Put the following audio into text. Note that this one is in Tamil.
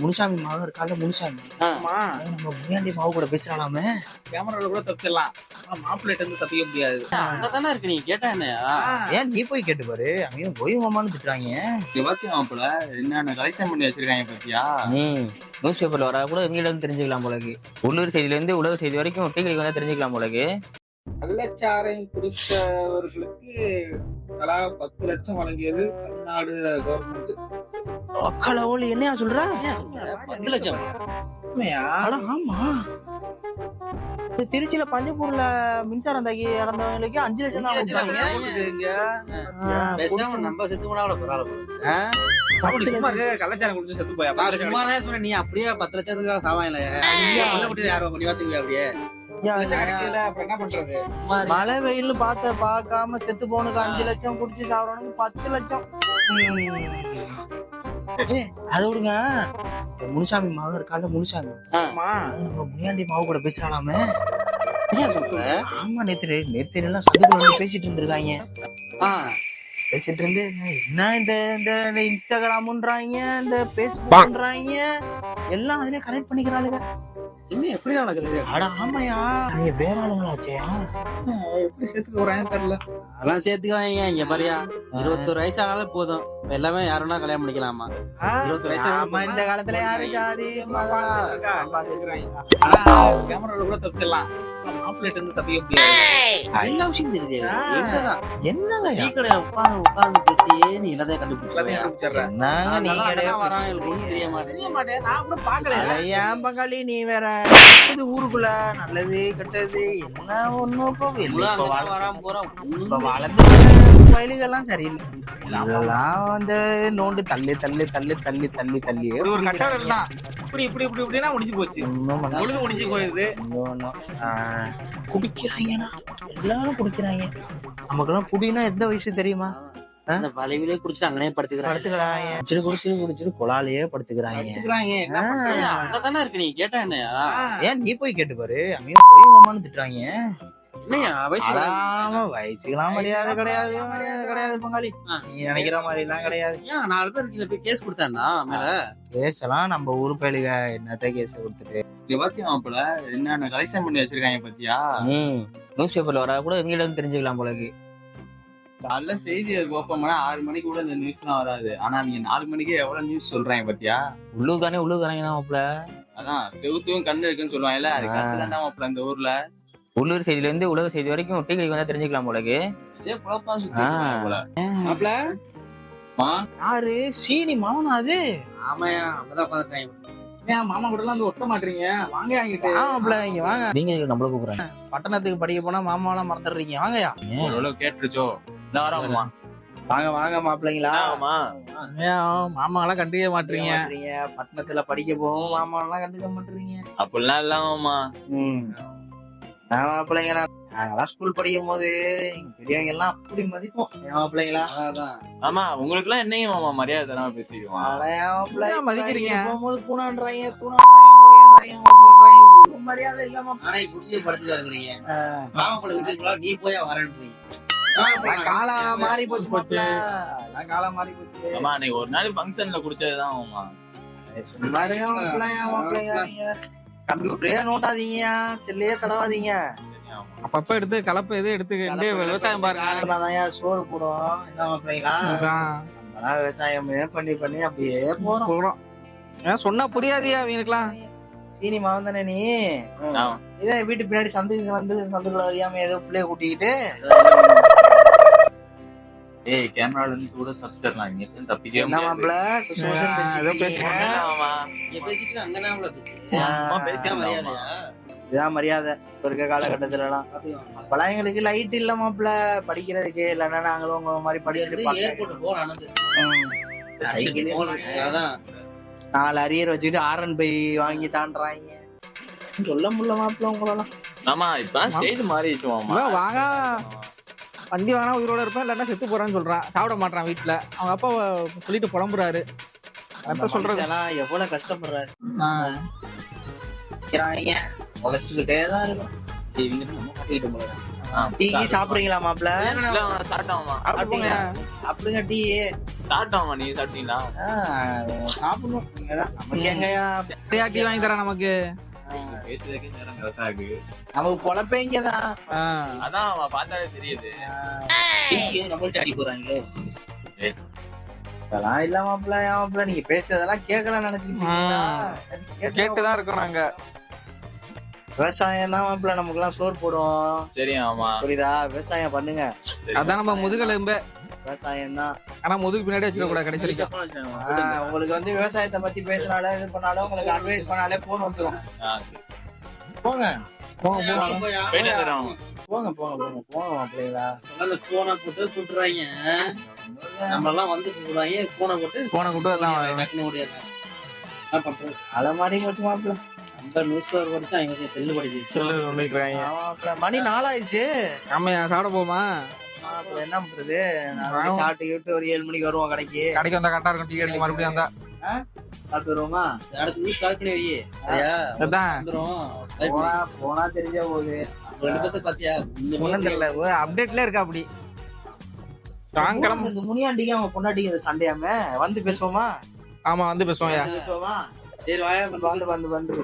முனுசாமி மாவு இருக்கால முனுசாமி நம்ம முனியாண்டி மாவு கூட பேசுறானாமே. கேமரால கூட தப்பிச்சிடலாம், மாப்பிள்ளைட்டு இருந்து தப்பிக்க முடியாது. அங்கதானே இருக்கு, நீ கேட்டா என்ன? ஏன் நீ போய் கேட்டு பாரு, அவங்க போய் மாமான்னு திட்டுறாங்க. பாத்தியா மாப்பிள்ள என்னென்ன கலெக்ஷன் பண்ணி வச்சிருக்காங்க பாத்தியா? நியூஸ் பேப்பர்ல வர கூட எங்கள்கிட்ட வந்து தெரிஞ்சுக்கலாம் போலக்கு. உள்ளூர் செய்தியில இருந்து உலக செய்தி வரைக்கும் டீக்கடைக்கு வந்தா தெரிஞ்சுக்கலாம் போலக்கு. கள்ளச்சாரம் குடித்தவர்களுக்கு தலா 10 லட்சம் வழங்கியது தமிழ்நாடு கவர்மெண்ட். அக்காளோலி என்னையா சொல்ற? 10 லட்சம்? ஆமா, திருச்சியில பஞ்சப்பூர்ல மின்சாரம் தாக்கி இறந்தவங்களுக்கு 5 லட்சம் தான் கொடுத்தாங்க. நம்ம செத்து போனா கூட பரவாயில்ல. கள்ளச்சாரம் குடிச்சு செத்து போயா? சும்மாதான் சொன்ன, நீ அப்படியே 10 லட்சத்துக்கு சாவாயில யாரும் பண்ணி பாத்துக்க. அப்படியே என்ன பண்றது? மழை வெயில் பார்க்காம செத்து போனுக்கு 5 லட்சம் குடிச்சு சாப்பிடணும் 10 லட்சம். அது விடுங்க, முனுசாமி மாவு இருக்கால முனுசாமி நம்ம முனியாண்டி மாவு கூட பேசுறானாமே. ஆமா, நேத்து எல்லாம் சதுக்குள்ள வந்து பேசிட்டு இருந்திருக்காங்க. பேசிட்டு இருந்து என்ன இந்த இன்ஸ்டாகிராம்ன்றாங்க, இந்த பேஸ்புக்ன்றாங்க, எல்லாம் அதுலயே கனெக்ட் பண்ணிக்கிறாளுங்க. என்ன எப்படி நடக்குது? அட ஆமாயா, நீ வேற ஆளுங்களாச்சேயா? எப்படி சேர்த்துக்க போறாங்கன்னு தெரியல. அதெல்லாம் சேர்த்துக்குவாங்க. இங்க பாரியா, 21 வயசு ஆனாலும் போதும், எல்லாமே யாருன்னா கல்யாணம் பண்ணிக்கலாமா? 21 வயசு. ஆமா, இந்த காலத்துல யாரு ஜாதி கேமரால கூட தப்பிச்சிடலாம், மாப்பிள்ளைட்டு இருந்து தப்பிக்க முடியாது. எல்லா விஷயம் தெரியுது. எங்கதான் என்னங்க நீ கடை உட்கார்ந்து பேசியே நீ எல்லாத்தையும் கண்டுபிடிச்சிருவேன். என்னங்க நீங்க வரான், எனக்கு ஒண்ணும் தெரிய மாட்டேன். நான் கூட பாக்கல. ஏன் பங்காளி நீ வேற? இது ஊருக்குள்ள நல்லது கெட்டது என்ன ஒண்ணும் வராம போறான். வளர்ந்து வயலுகெல்லாம் சரியில்லை. இதெல்லாம் வந்து நோண்டு தள்ளி தள்ளி தள்ளி தள்ளி தள்ளி தள்ளி ஒரு கட்டாரம் தான். இப்படின்னா முடிஞ்சு போச்சு. பொழுது முடிஞ்சு போயிருது. குடிக்கிறாங்கண்ணா, எல்லாரும் குடிக்கிறாங்க. நமக்கெல்லாம் குடினா எந்த வயசு தெரியுமா? அந்த வளைவிலே குடிச்சிட்டு அங்கனே படுத்துக்கிறாங்க. குடிச்சிட்டு கொலாலேயே படுத்துக்கிறாங்க. அங்கதானே இருக்கு, நீ கேட்டா என்ன? ஏன் நீ போய் கேட்டு பாரு, அவங்க போய் மாமான்னு திட்டுறாங்க. வயசுக்கெல்லாம் மரியாதை கிடையாது பங்காளி, நீ நினைக்கிற மாதிரி எல்லாம் கிடையாது. 4 பேர் போய் கேஸ் கொடுத்தானா மேல? கேஸ்லாம் நம்ம ஊரு பயிலுக என்னத்த கேஸ் கொடுத்துட்டு. மாப்பிள்ள என்னென்ன கலெக்ஷன் பண்ணி வச்சிருக்காங்க பாத்தியா? நியூஸ் பேப்பர்ல வர கூட எங்கள்கிட்ட வந்து தெரிஞ்சுக்கலாம் போலக்கு. காலைல செய்தி ஓபன் பண்ணா 6 மணிக்கு கூட இந்த நியூஸ் எல்லாம் வராது. ஆனா நீங்க 4 மணிக்கே எவ்வளவு நியூஸ் சொல்றாங்க பாத்தியா? உள்ளூர் தானே மாப்பிள்ள. அதான் செவுத்தும் கண்ணு இருக்குன்னு சொல்லுவாங்கல்ல, அது கண்ணு தான் மாப்பிள்ள இந்த ஊர்ல. உள்ளூர் செய்தியில இருந்து உலக செய்தி வரைக்கும் டீக்கடைக்கு வந்தா தெரிஞ்சுக்கலாம் போலக்கு. மாப்பிள்ள யாரு? சீனி மாமனா அது? ஆமாயா, அப்பதான் பாத்துட்டேன். ஏன் மாமா கூட எல்லாம் வந்து ஒட்ட மாட்டீங்க? வாங்க வாங்கிட்டு. மாப்பிள்ள இங்க வாங்க. நீங்க நம்மள கூப்பிடுறாங்க. பட்டணத்துக்கு படிக்க போனா மாமாலாம் மறந்துடுறீங்க. வாங்கயா. கேட்டுருச்சோ? வாங்க வாங்க மாப்பிள்ளைங்களா. மாமா எல்லாம் கண்டுக்க மாட்டீங்க. பட்டணத்துல படிக்க போவோம், மாமா எல்லாம் கண்டுக்க மாட்டீங்க. அப்படிலாம் இல்லாமமா. மாப்பிள்ளைங்களா, நாங்கெல்லாம் ஸ்கூல் படிக்கும் போது பெரியவங்க எல்லாம் அப்படி மதிப்போம். மாப்பிள்ளைங்களா, ஆமா உங்களுக்கு எல்லாம் என்னையும் மாமா மரியாதை தரமா பேசிடுவான். மதிக்கிறீங்க போகும்போது பூனான்றாங்க, தூணான்றாங்க, மரியாதை இல்லாம படுத்துக்கிறீங்க. நீ போய் வரேன். காலம் மாறி போச்சு. காலம் மாறி போச்சு. ஆமா, அன்னைக்கு ஒரு நாள் ஃபங்க்ஷன்ல குடிச்சதுதான் மாமா. கம்ப்யூட்டரே நோட்டாதீங்க, செல்லையே தடவாதீங்க. அப்பப்ப எடுத்து கலப்பை எது எடுத்துக்கிட்டு விவசாயம் பாருங்க. சோறு போடும். விவசாயமே பண்ணி பண்ணி அப்படியே போறோம். சொன்னா புரியாதியா அவங்களுக்குலாம்? சீனி மாவன் தானே நீ? இதான் வீட்டு பின்னாடி சந்துக்குள்ள அறியாம ஏதோ பிள்ளைய கூட்டிக்கிட்டு கேமரால இருந்து கூட தப்பிச்சிடலாம். தப்பிக்க இதான் மரியாதை இப்ப இருக்க காலகட்டத்துல எல்லாம். அப்பெல்லாம் எங்களுக்கு லைட் இல்ல மாப்பிள்ள படிக்கிறதுக்கு. இல்லன்னா நாங்களும் உங்க மாதிரி படிச்சுட்டு 4 அரியர் வச்சுக்கிட்டு ஆரன் பை வாங்கி தாண்டாங்க. சொல்ல முடியல மாப்பிள்ள உங்களெல்லாம். ஆமா, இப்ப ஸ்டேஜ் மாறிடுச்சு மாமா. வாங்க வண்டி வாங்கினா உயிரோட இருப்பேன், இல்லன்னா செத்து போறான்னு சொல்றான். சாப்பிட மாட்டான் வீட்டுல. அவங்க அப்பா சொல்லிட்டு புலம்புறாரு. அதான் சொல்றது. எவ்வளவு கஷ்டப்படுறாரு. உழைச்சுக்கிட்டே தான் இருக்கும். டீ சாப்பிடுறீங்களா மாப்பிள்ள? சாப்பிட்டோமா சாப்பிடுங்க டீ. சாப்பிட்டோமா நீ சாப்பிட்டீங்களா? சாப்பிடணும். நமக்கு எங்கயா டீ வாங்கி தரேன் நமக்கு. பேசுறதுக்கே நேரம் கரெக்டா இருக்கு. நமக்கு பொழப்பேங்கதான். அதான் பார்த்தாலே தெரியுது. நம்மள்ட்ட அடி போறாங்களே. அதெல்லாம் இல்ல மாப்பிள்ள. ஏன் மாப்பிள்ள நீங்க பேசுறதெல்லாம் கேட்கலாம் நினைச்சுக்கிட்டீங்களா? கேட்டுதான் இருக்கோம் நாங்க. விவசாயம் தான் மாப்பிள்ள நமக்கு எல்லாம் சோறு போடும். சரி ஆமா புரியுதா? விவசாயம் பண்ணுங்க. அதான் நம்ம முதுகெலும்பு. விவசாயம் தான். ஆனா முதுகு பின்னாடி வச்சிடக்கூடாது கடைசி வரைக்கும். உங்களுக்கு வந்து விவசாயத்தை பத்தி பேசினாலே இது பண்ணாலும் உங்களுக்கு அட்வைஸ் பண்ணாலே போன் வந்துடும். போங்க போங்க போங்க போங்க போங்க போங்க மாப்பிள்ளைங்களா. போனை போட்டு கூட்டுறாங்க. நம்ம எல்லாம் வந்து கூப்பிடுறாங்க. போனை போட்டு டக்குனு முடியாது. அலமாரி போச்சு மாப்பிள்ள. அந்த நியூஸ் பேப்பர் படிச்சு அவங்க செல்லு படிச்சிருச்சு. மணி 4 ஆயிடுச்சு. ஆமையா சாப்பிட போமா? அப்புறம் என்ன பண்றது? சாப்பிட்டு ஒரு 7 மணிக்கு வருவோம் கடைக்கு. கடைக்கு வந்தா கரெக்டா இருக்கும். டீ கடைக்கு மறுபடியும் வந்தா சாப்பிட்டு வருவோமா? அடுத்த நியூஸ் கால் பண்ணி வை. போனா தெரிஞ்சா போகுது. பாத்தியா அப்டேட்ல இருக்கா அப்படி. இந்த முனியாண்டிக்கு அவங்க பொண்டாட்டிக்கு சண்டையாம வந்து பேசுவோமா? ஆமா வந்து பேசுவோம். பேசுவோமா? சரி வாயா வந்து